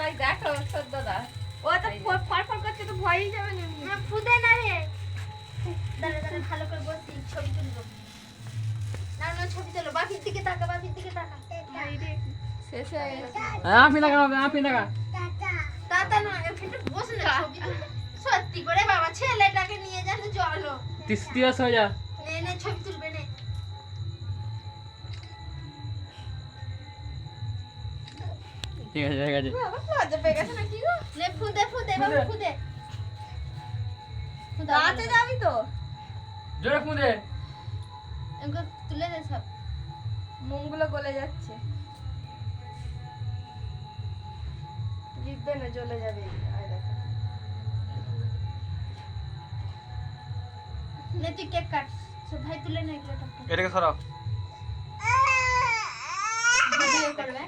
ওই দেখো সদ্যদা ও তো ফরফর করছে তো ভয়ই যাবে না। না ফুদে না রে। দাঁড়া দাঁড়া ভালো করে বসি ছবি তুলবো। না না ছবি তোলো বাপির দিকে তাকা বাপির দিকে তাকা। ভাই রে শেষ হয়ে গেছে আপনি টাকা তাতা না এখানে বসে না ছবি তুলতে। সত্যি করে বাবা ছেলেটাকে নিয়ে যান চলো। 30 দিবস হয়ে যা নে নে ছবি তুলবে নে। ঠিক আছে বাবা লজ্জা পেয়ে গেছে না কি গো নে ফুদে ফুদে বাবা ফুদে। দাঁতে যাবি তো জোরে ফুঁদে এগুলো তুলে দে সব। মোমগুলো গলে যাচ্ছে জিতবে না জ্বলে যাবে আয় দেখো নে তুই কেক কাট সব ভাই তুলে নে এগুলো এটাকে সরাও ভিডিও করবে